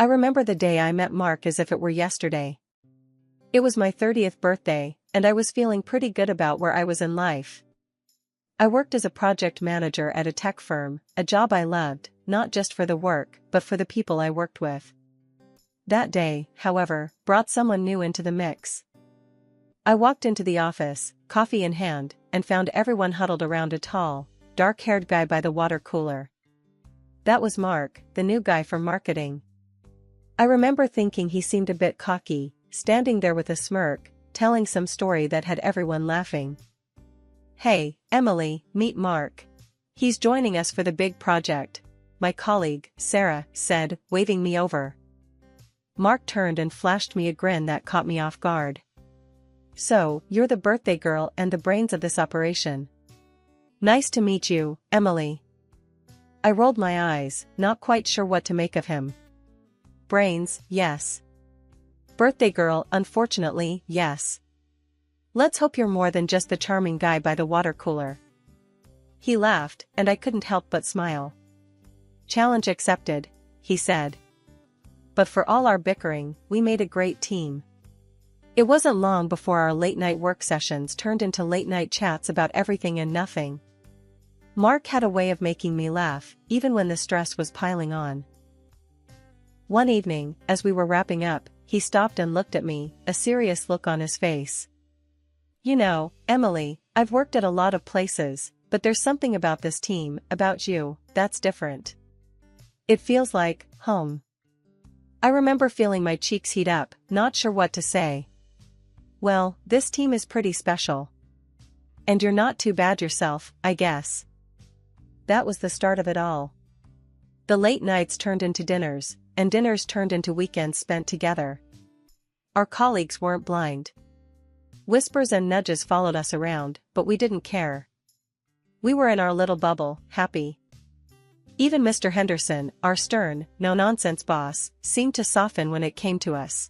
I remember the day I met Mark as if it were yesterday. It was my 30th birthday, and I was feeling pretty good about where I was in life. I worked as a project manager at a tech firm, a job I loved, not just for the work, but for the people I worked with. That day, however, brought someone new into the mix. I walked into the office, coffee in hand, and found everyone huddled around a tall, dark-haired guy by the water cooler. That was Mark, the new guy from marketing. I remember thinking he seemed a bit cocky, standing there with a smirk, telling some story that had everyone laughing. "Hey, Emily, meet Mark. He's joining us for the big project," my colleague, Sarah, said, waving me over. Mark turned and flashed me a grin that caught me off guard. "So, you're the birthday girl and the brains of this operation. Nice to meet you, Emily." I rolled my eyes, not quite sure what to make of him. Brains, yes. Birthday girl, unfortunately, yes. Let's hope you're more than just the charming guy by the water cooler. He laughed, and I couldn't help but smile. "Challenge accepted," he said. But for all our bickering, we made a great team. It wasn't long before our late-night work sessions turned into late-night chats about everything and nothing. Mark had a way of making me laugh, even when the stress was piling on. One evening, as we were wrapping up, he stopped and looked at me, a serious look on his face. "You know, Emily, I've worked at a lot of places, but there's something about this team, about you, that's different. It feels like home." I remember feeling my cheeks heat up, not sure what to say. "Well, this team is pretty special. And you're not too bad yourself, I guess." That was the start of it all. The late nights turned into dinners, and dinners turned into weekends spent together. Our colleagues weren't blind. Whispers and nudges followed us around, but we didn't care. We were in our little bubble, happy. Even Mr. Henderson, our stern, no-nonsense boss, seemed to soften when it came to us.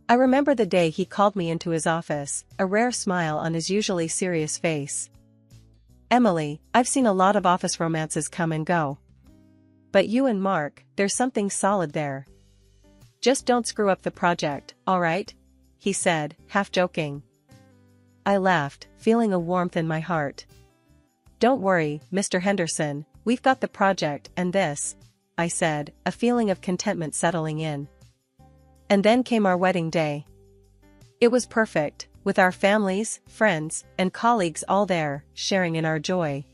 I remember the day he called me into his office, a rare smile on his usually serious face. "Emily, I've seen a lot of office romances come and go. But you and Mark, there's something solid there. Just don't screw up the project, all right?" he said, half joking. I laughed, feeling a warmth in my heart. "Don't worry, Mr. Henderson, we've got the project and this," I said, a feeling of contentment settling in. And then came our wedding day. It was perfect, with our families, friends, and colleagues all there, sharing in our joy.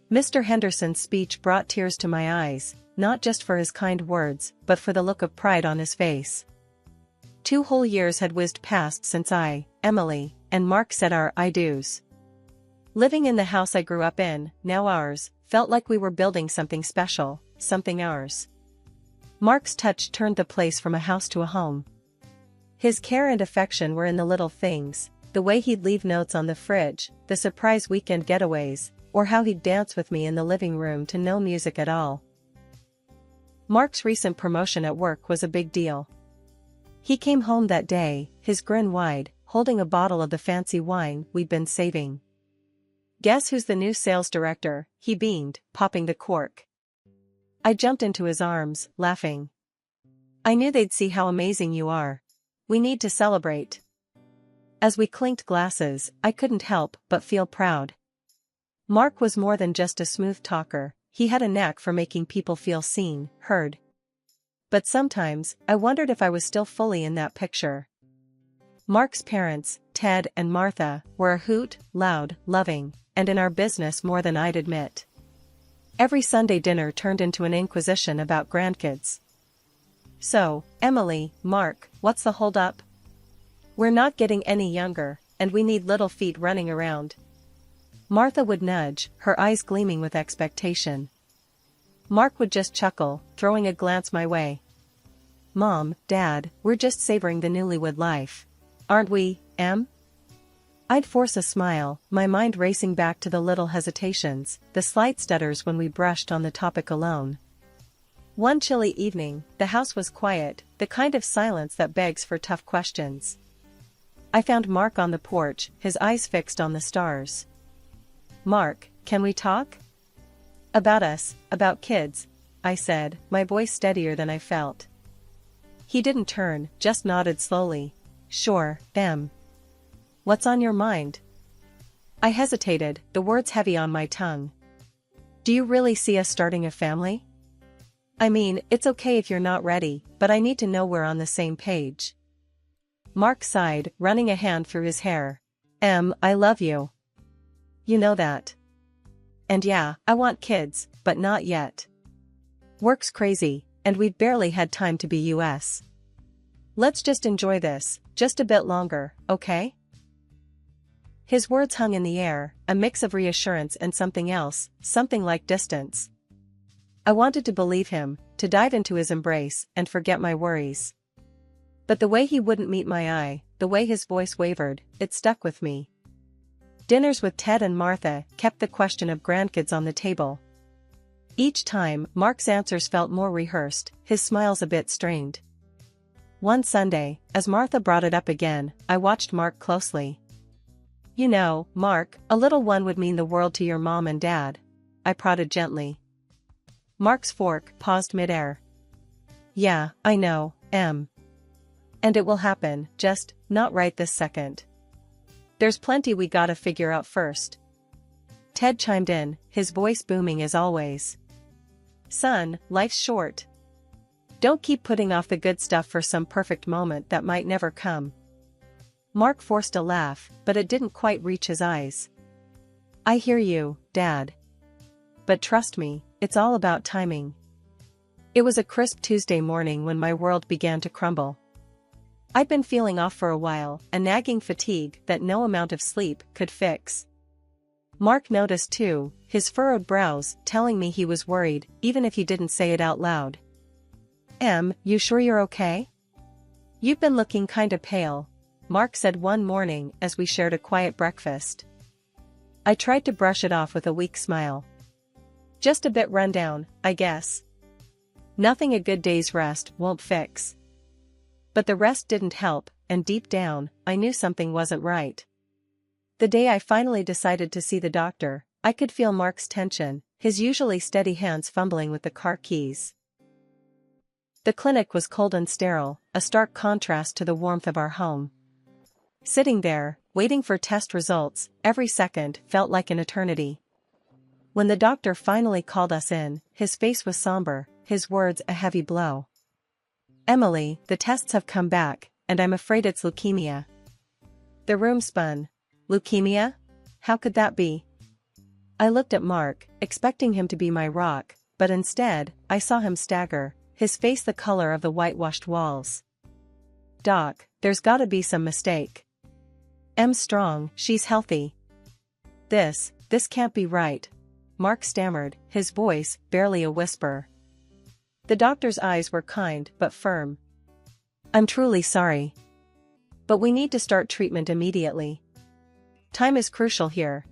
Mr. Henderson's speech brought tears to my eyes, not just for his kind words, but for the look of pride on his face. 2 whole years had whizzed past since I, Emily, and Mark said our I-dos. Living in the house I grew up in, now ours, felt like we were building something special, something ours. Mark's touch turned the place from a house to a home. His care and affection were in the little things, the way he'd leave notes on the fridge, the surprise weekend getaways, or how he'd dance with me in the living room to no music at all. Mark's recent promotion at work was a big deal. He came home that day, his grin wide, holding a bottle of the fancy wine we'd been saving. "Guess who's the new sales director?" he beamed, popping the cork. I jumped into his arms, laughing. "I knew they'd see how amazing you are. We need to celebrate." As we clinked glasses, I couldn't help but feel proud. Mark was more than just a smooth talker, he had a knack for making people feel seen, heard. But sometimes, I wondered if I was still fully in that picture. Mark's parents, Ted and Martha, were a hoot, loud, loving, and in our business more than I'd admit. Every Sunday dinner turned into an inquisition about grandkids. "So, Emily, Mark, what's the hold-up? We're not getting any younger, and we need little feet running around." Martha would nudge, her eyes gleaming with expectation. Mark would just chuckle, throwing a glance my way. "Mom, Dad, we're just savoring the newlywed life. Aren't we, Em?" I'd force a smile, my mind racing back to the little hesitations, the slight stutters when we brushed on the topic alone. One chilly evening, the house was quiet, the kind of silence that begs for tough questions. I found Mark on the porch, his eyes fixed on the stars. "Mark, can we talk?" "About us, about kids," I said, my voice steadier than I felt. He didn't turn, just nodded slowly. Sure, What's on your mind? I hesitated, the words heavy on my tongue. Do you really see us starting a family? I mean, it's okay if you're not ready, but I need to know we're on the same page. Mark sighed, running a hand through his hair. I love you. You know that. And yeah, I want kids, but not yet. Work's crazy, and we've barely had time to be US. Let's just enjoy this, just a bit longer, okay? His words hung in the air, a mix of reassurance and something else, something like distance. I wanted to believe him, to dive into his embrace and forget my worries. But the way he wouldn't meet my eye, the way his voice wavered, it stuck with me. Dinners with Ted and Martha kept the question of grandkids on the table. Each time, Mark's answers felt more rehearsed, his smiles a bit strained. One Sunday, as Martha brought it up again, I watched Mark closely. You know, Mark, a little one would mean the world to your mom and dad. I prodded gently. Mark's fork paused midair. Yeah, I know, And it will happen, just, not right this second. There's plenty we gotta figure out first. Ted chimed in, his voice booming as always. Son, life's short. Don't keep putting off the good stuff for some perfect moment that might never come. Mark forced a laugh, but it didn't quite reach his eyes. I hear you, Dad. But trust me, it's all about timing. It was a crisp Tuesday morning when my world began to crumble. I'd been feeling off for a while, a nagging fatigue that no amount of sleep could fix. Mark noticed too, his furrowed brows telling me he was worried, even if he didn't say it out loud. You sure you're okay? You've been looking kinda pale, Mark said one morning as we shared a quiet breakfast. I tried to brush it off with a weak smile. Just a bit run down, I guess. Nothing a good day's rest won't fix. But the rest didn't help, and deep down, I knew something wasn't right. The day I finally decided to see the doctor, I could feel Mark's tension, his usually steady hands fumbling with the car keys. The clinic was cold and sterile, a stark contrast to the warmth of our home. Sitting there, waiting for test results, every second felt like an eternity. When the doctor finally called us in, his face was somber, his words a heavy blow. Emily, the tests have come back, and I'm afraid it's leukemia. The room spun. Leukemia? How could that be? I looked at Mark, expecting him to be my rock, but instead, I saw him stagger, his face the color of the whitewashed walls. Doc, there's gotta be some mistake. Em's strong, she's healthy. This can't be right. Mark stammered, his voice barely a whisper. The doctor's eyes were kind but firm. I'm truly sorry. But we need to start treatment immediately. Time is crucial here.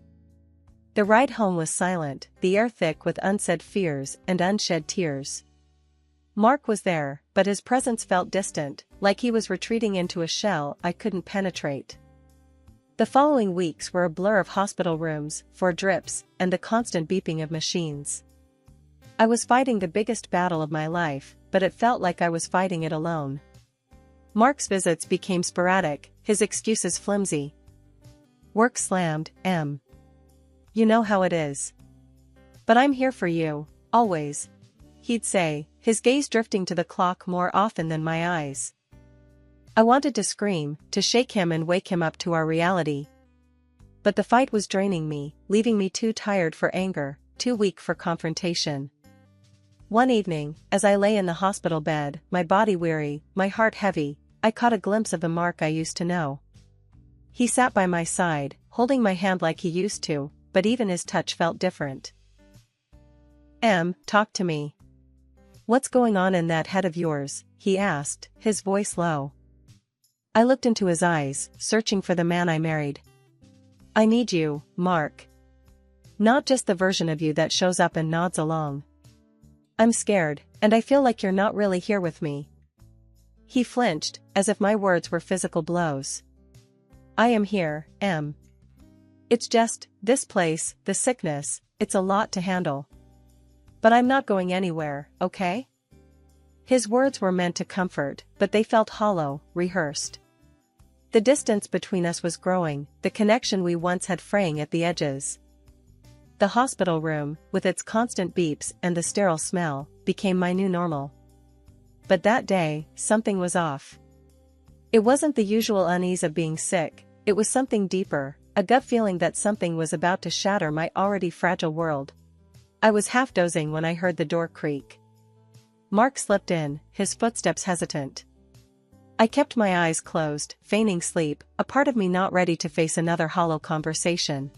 The ride home was silent, the air thick with unsaid fears and unshed tears. Mark was there, but his presence felt distant, like he was retreating into a shell I couldn't penetrate. The following weeks were a blur of hospital rooms, 4 drips, and the constant beeping of machines. I was fighting the biggest battle of my life, but it felt like I was fighting it alone. Mark's visits became sporadic, his excuses flimsy. Work slammed, You know how it is. But I'm here for you, always. He'd say, his gaze drifting to the clock more often than my eyes. I wanted to scream, to shake him and wake him up to our reality. But the fight was draining me, leaving me too tired for anger, too weak for confrontation. One evening, as I lay in the hospital bed, my body weary, my heart heavy, I caught a glimpse of the Mark I used to know. He sat by my side, holding my hand like he used to, but even his touch felt different. Talk to me. What's going on in that head of yours? He asked, his voice low. I looked into his eyes, searching for the man I married. I need you, Mark. Not just the version of you that shows up and nods along. I'm scared, and I feel like you're not really here with me. He flinched, as if my words were physical blows. I am here, It's just, this place, the sickness, it's a lot to handle. But I'm not going anywhere, okay? His words were meant to comfort, but they felt hollow, rehearsed. The distance between us was growing, the connection we once had fraying at the edges. The hospital room, with its constant beeps and the sterile smell, became my new normal. But that day, something was off. It wasn't the usual unease of being sick, it was something deeper, a gut feeling that something was about to shatter my already fragile world. I was half dozing when I heard the door creak. Mark slipped in, his footsteps hesitant. I kept my eyes closed, feigning sleep, a part of me not ready to face another hollow conversation.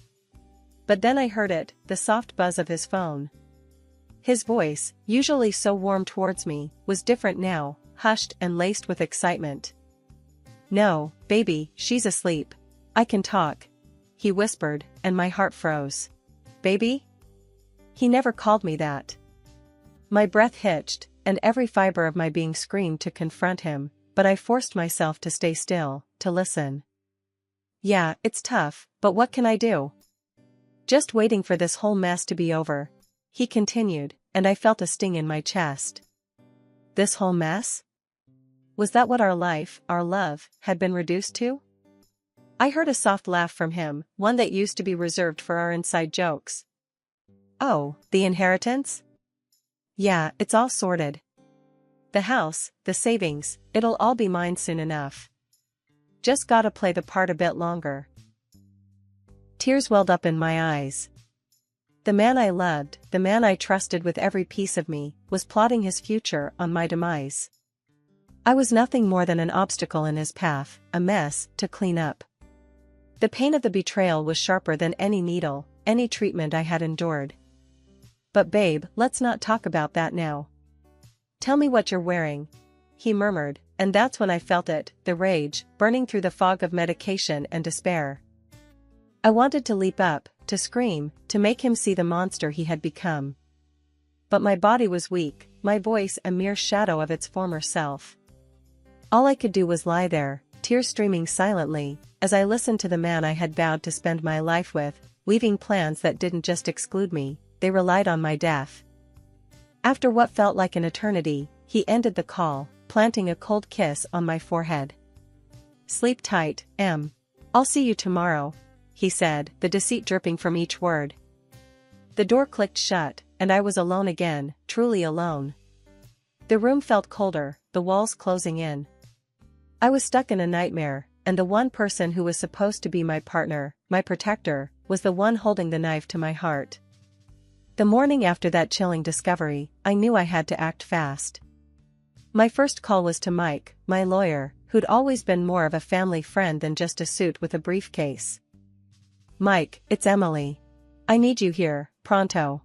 But then I heard it, the soft buzz of his phone. His voice, usually so warm towards me, was different now, hushed and laced with excitement. "No, baby, she's asleep. I can talk," he whispered, and my heart froze. Baby? He never called me that. My breath hitched, and every fiber of my being screamed to confront him, but I forced myself to stay still, to listen. "Yeah, it's tough, but what can I do? Just waiting for this whole mess to be over," he continued, and I felt a sting in my chest. This whole mess? Was that what our life, our love, had been reduced to? I heard a soft laugh from him, one that used to be reserved for our inside jokes. "Oh, the inheritance? Yeah, it's all sorted. The house, the savings, it'll all be mine soon enough. Just gotta play the part a bit longer." Tears welled up in my eyes. The man I loved, the man I trusted with every piece of me, was plotting his future on my demise. I was nothing more than an obstacle in his path, a mess to clean up. The pain of the betrayal was sharper than any needle, any treatment I had endured. "But babe, let's not talk about that now. Tell me what you're wearing," he murmured, and that's when I felt it, the rage, burning through the fog of medication and despair. I wanted to leap up, to scream, to make him see the monster he had become. But my body was weak, my voice a mere shadow of its former self. All I could do was lie there, tears streaming silently, as I listened to the man I had vowed to spend my life with, weaving plans that didn't just exclude me, they relied on my death. After what felt like an eternity, he ended the call, planting a cold kiss on my forehead. "Sleep tight, Em. I'll see you tomorrow," he said, the deceit dripping from each word. The door clicked shut, and I was alone again, truly alone. The room felt colder, the walls closing in. I was stuck in a nightmare, and the one person who was supposed to be my partner, my protector, was the one holding the knife to my heart. The morning after that chilling discovery, I knew I had to act fast. My first call was to Mike, my lawyer, who'd always been more of a family friend than just a suit with a briefcase. "Mike, it's Emily. I need you here, pronto.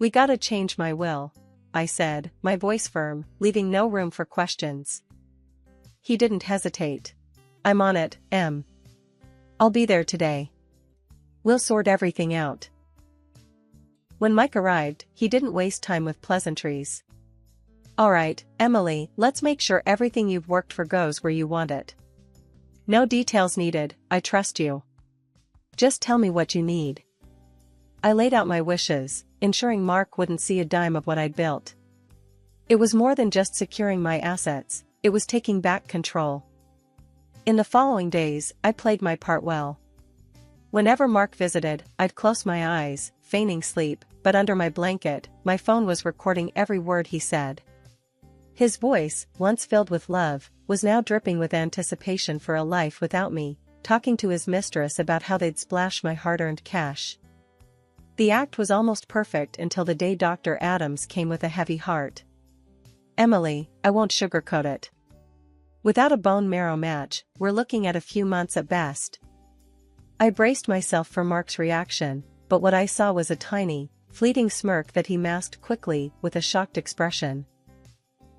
We gotta change my will," I said, my voice firm, leaving no room for questions. He didn't hesitate. "I'm on it, Em. I'll be there today. We'll sort everything out." When Mike arrived, he didn't waste time with pleasantries. "All right, Emily, let's make sure everything you've worked for goes where you want it. No details needed, I trust you. Just tell me what you need." I laid out my wishes, ensuring Mark wouldn't see a dime of what I'd built. It was more than just securing my assets, it was taking back control. In the following days, I played my part well. Whenever Mark visited, I'd close my eyes, feigning sleep, but under my blanket, my phone was recording every word he said. His voice, once filled with love, was now dripping with anticipation for a life without me, talking to his mistress about how they'd splash my hard-earned cash. The act was almost perfect until the day Dr. Adams came with a heavy heart. "Emily, I won't sugarcoat it. Without a bone marrow match, we're looking at a few months at best." I braced myself for Mark's reaction, but what I saw was a tiny, fleeting smirk that he masked quickly with a shocked expression.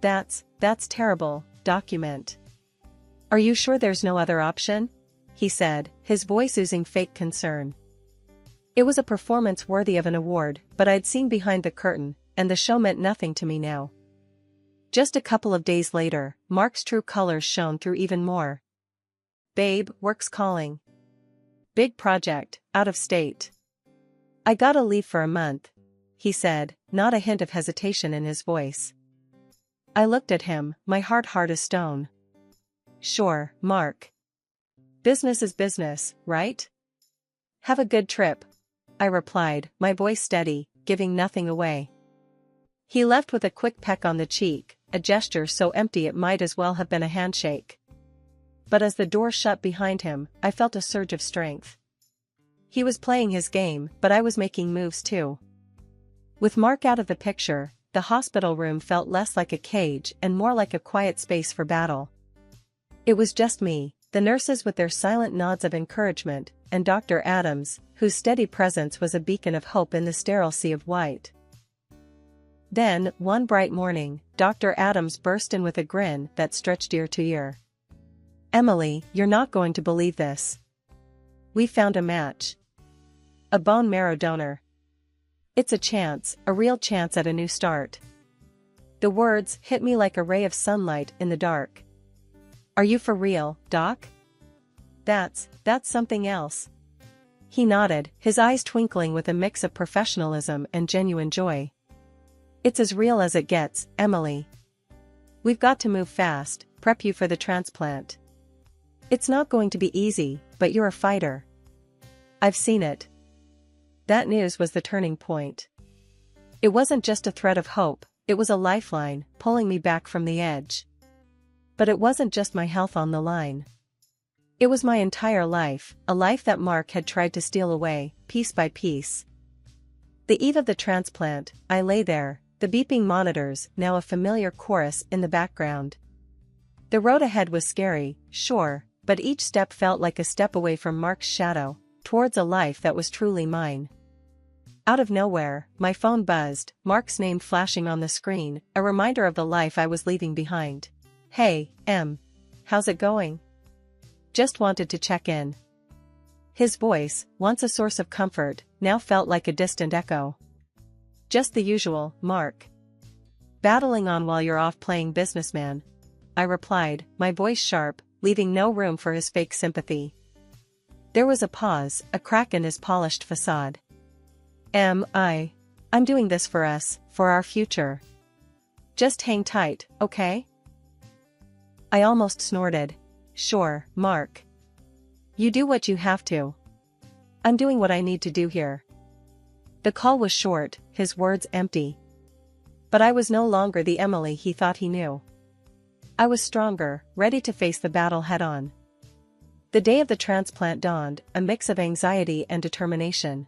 That's terrible, document. "Are you sure there's no other option?" he said, his voice oozing fake concern. It was a performance worthy of an award, but I'd seen behind the curtain, and the show meant nothing to me now. Just a couple of days later, Mark's true colors shone through even more. "Babe, work's calling. Big project, out of state. I gotta leave for a month," he said, not a hint of hesitation in his voice. I looked at him, my heart hard as stone. Sure, Mark. Business is business, right? Have a good trip, I replied, my voice steady, giving nothing away. He left with a quick peck on the cheek, a gesture so empty it might as well have been a handshake. But as the door shut behind him, I felt a surge of strength. He was playing his game, but I was making moves too. With Mark out of the picture, the hospital room felt less like a cage and more like a quiet space for battle. It was just me, the nurses with their silent nods of encouragement, and Dr. Adams, whose steady presence was a beacon of hope in the sterile sea of white. Then, one bright morning, Dr. Adams burst in with a grin that stretched ear to ear. Emily, you're not going to believe this. We found a match. A bone marrow donor. It's a chance, a real chance at a new start. The words hit me like a ray of sunlight in the dark. Are you for real, Doc? That's something else. He nodded, his eyes twinkling with a mix of professionalism and genuine joy. It's as real as it gets, Emily. We've got to move fast, prep you for the transplant. It's not going to be easy, but you're a fighter. I've seen it. That news was the turning point. It wasn't just a thread of hope, it was a lifeline, pulling me back from the edge. But it wasn't just my health on the line. It was my entire life, a life that Mark had tried to steal away, piece by piece. The eve of the transplant, I lay there, the beeping monitors, now a familiar chorus in the background. The road ahead was scary, sure, but each step felt like a step away from Mark's shadow, towards a life that was truly mine. Out of nowhere, my phone buzzed, Mark's name flashing on the screen, a reminder of the life I was leaving behind. Hey, Em. How's it going? Just wanted to check in. His voice, once a source of comfort, now felt like a distant echo. Just the usual, Mark. Battling on while you're off playing businessman, I replied, my voice sharp, leaving no room for his fake sympathy. There was a pause, a crack in his polished facade. I'm doing this for us, for our future. Just hang tight, okay? I almost snorted. Sure, Mark. You do what you have to. I'm doing what I need to do here. The call was short, his words empty. But I was no longer the Emily he thought he knew. I was stronger, ready to face the battle head-on. The day of the transplant dawned, a mix of anxiety and determination.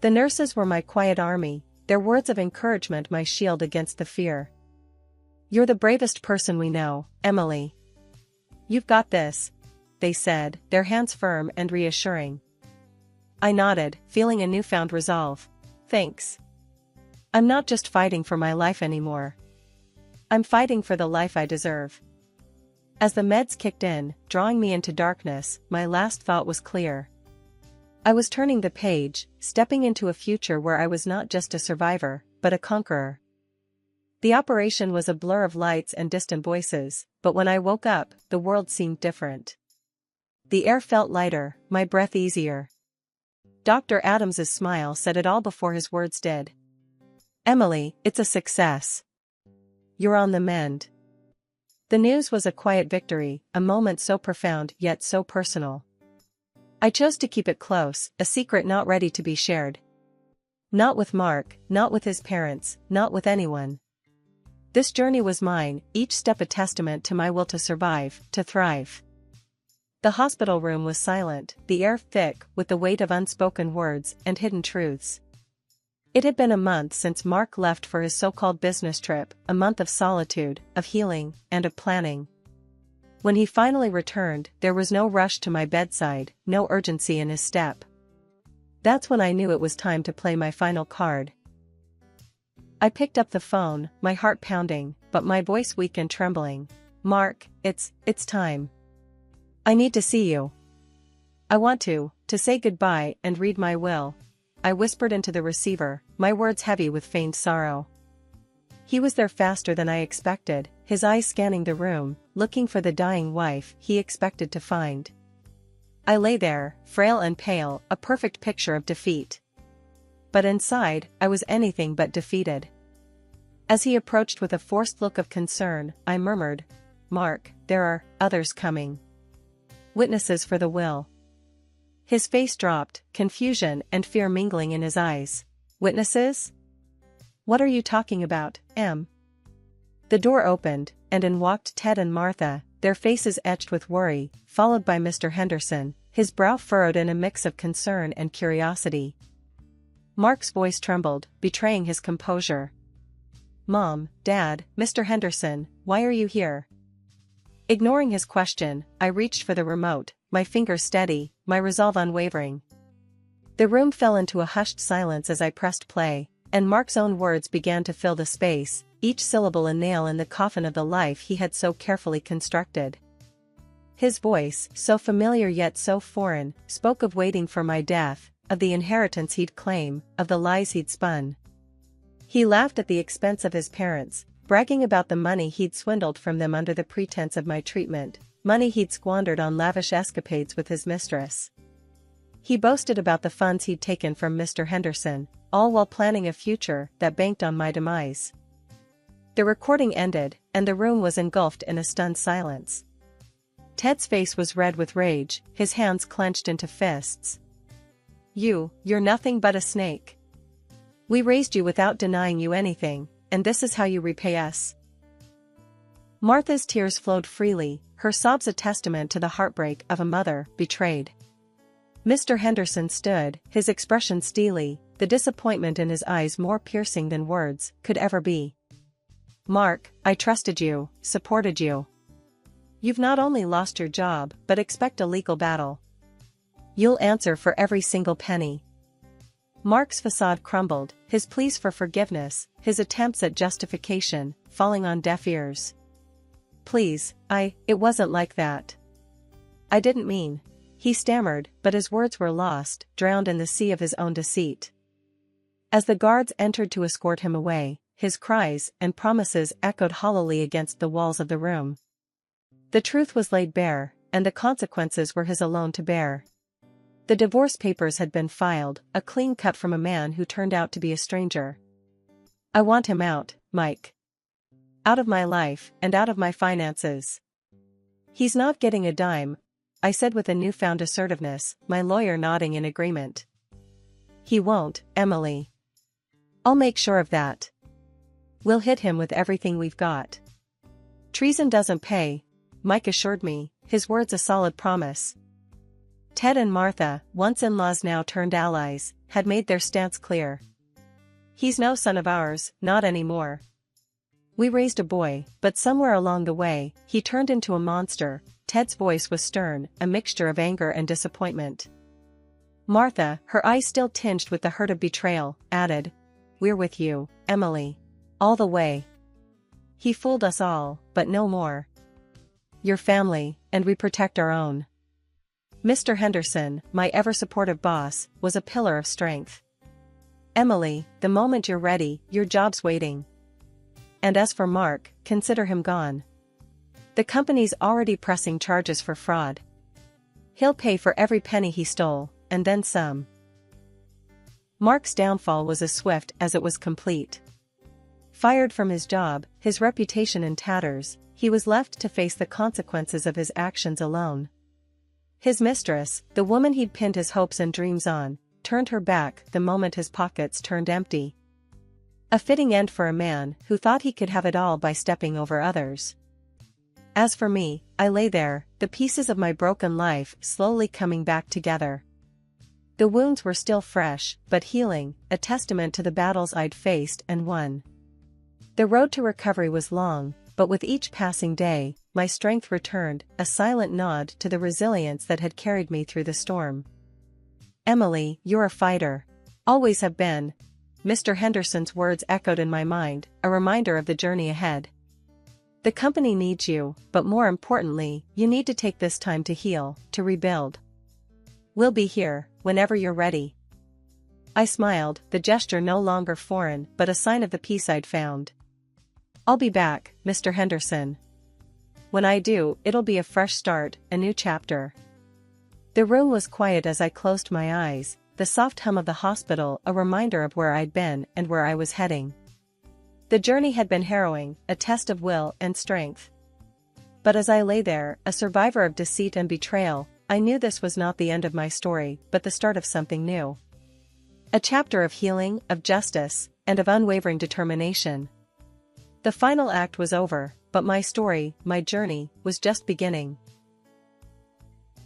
The nurses were my quiet army, their words of encouragement my shield against the fear. You're the bravest person we know, Emily. You've got this, they said, their hands firm and reassuring. I nodded, feeling a newfound resolve. Thanks. I'm not just fighting for my life anymore. I'm fighting for the life I deserve. As the meds kicked in, drawing me into darkness, my last thought was clear. I was turning the page, stepping into a future where I was not just a survivor, but a conqueror. The operation was a blur of lights and distant voices, but when I woke up, the world seemed different. The air felt lighter, my breath easier. Dr. Adams's smile said it all before his words did. Emily, it's a success. You're on the mend. The news was a quiet victory, a moment so profound yet so personal. I chose to keep it close, a secret not ready to be shared. Not with Mark, not with his parents, not with anyone. This journey was mine, each step a testament to my will to survive, to thrive. The hospital room was silent, the air thick with the weight of unspoken words and hidden truths. It had been a month since Mark left for his so-called business trip, a month of solitude, of healing, and of planning. When he finally returned, there was no rush to my bedside, no urgency in his step. That's when I knew it was time to play my final card. I picked up the phone, my heart pounding, but my voice weak and trembling. Mark, it's time. I need to see you. I want to say goodbye and read my will. I whispered into the receiver, my words heavy with feigned sorrow. He was there faster than I expected, his eyes scanning the room, looking for the dying wife he expected to find. I lay there, frail and pale, a perfect picture of defeat. But inside, I was anything but defeated. As he approached with a forced look of concern, I murmured, "Mark, there are others coming. Witnesses for the will." His face dropped, confusion and fear mingling in his eyes. "Witnesses? What are you talking about, Em?" The door opened, and in walked Ted and Martha, their faces etched with worry, followed by Mr. Henderson, his brow furrowed in a mix of concern and curiosity. Mark's voice trembled, betraying his composure. "Mom, Dad, Mr. Henderson, why are you here?" Ignoring his question, I reached for the remote, my fingers steady, my resolve unwavering. The room fell into a hushed silence as I pressed play, and Mark's own words began to fill the space, each syllable a nail in the coffin of the life he had so carefully constructed. His voice, so familiar yet so foreign, spoke of waiting for my death, of the inheritance he'd claim, of the lies he'd spun. He laughed at the expense of his parents, bragging about the money he'd swindled from them under the pretense of my treatment, money he'd squandered on lavish escapades with his mistress. He boasted about the funds he'd taken from Mr. Henderson, all while planning a future that banked on my demise. The recording ended, and the room was engulfed in a stunned silence. Ted's face was red with rage, his hands clenched into fists. You're nothing but a snake. We raised you without denying you anything, and this is how you repay us." Martha's tears flowed freely, her sobs a testament to the heartbreak of a mother betrayed. Mr. Henderson stood, his expression steely, the disappointment in his eyes more piercing than words could ever be. "Mark, I trusted you, supported you. You've not only lost your job but expect a legal battle. You'll answer for every single penny." Mark's facade crumbled, his pleas for forgiveness, his attempts at justification, falling on deaf ears. "Please, it wasn't like that. I didn't mean," he stammered, but his words were lost, drowned in the sea of his own deceit. As the guards entered to escort him away, his cries and promises echoed hollowly against the walls of the room. The truth was laid bare, and the consequences were his alone to bear. The divorce papers had been filed, a clean cut from a man who turned out to be a stranger. "I want him out, Mike. Out of my life, and out of my finances. He's not getting a dime," I said with a newfound assertiveness, my lawyer nodding in agreement. "He won't, Emily. I'll make sure of that. We'll hit him with everything we've got." "Treason doesn't pay," Mike assured me, his words a solid promise. Ted and Martha, once in-laws now turned allies, had made their stance clear. "He's no son of ours, not anymore. We raised a boy, but somewhere along the way, he turned into a monster." Ted's voice was stern, a mixture of anger and disappointment. Martha, her eyes still tinged with the hurt of betrayal, added, "We're with you, Emily. All the way. He fooled us all, but no more. Your family, and we protect our own." Mr. Henderson, my ever-supportive boss, was a pillar of strength. "Emily, the moment you're ready, your job's waiting. And as for Mark, consider him gone. The company's already pressing charges for fraud. He'll pay for every penny he stole, and then some." Mark's downfall was as swift as it was complete. Fired from his job, his reputation in tatters, he was left to face the consequences of his actions alone. His mistress, the woman he'd pinned his hopes and dreams on, turned her back the moment his pockets turned empty. A fitting end for a man who thought he could have it all by stepping over others. As for me, I lay there, the pieces of my broken life slowly coming back together. The wounds were still fresh, but healing, a testament to the battles I'd faced and won. The road to recovery was long, but with each passing day, my strength returned, a silent nod to the resilience that had carried me through the storm. "Emily, you're a fighter. Always have been." Mr. Henderson's words echoed in my mind, a reminder of the journey ahead. "The company needs you, but more importantly, you need to take this time to heal, to rebuild. We'll be here, whenever you're ready." I smiled, the gesture no longer foreign but a sign of the peace I'd found. "I'll be back, Mr. Henderson. When I do, it'll be a fresh start, a new chapter." The room was quiet as I closed my eyes, the soft hum of the hospital a reminder of where I'd been and where I was heading. The journey had been harrowing, a test of will and strength. But as I lay there, a survivor of deceit and betrayal, I knew this was not the end of my story, but the start of something new. A chapter of healing, of justice, and of unwavering determination. The final act was over, but my story, my journey, was just beginning.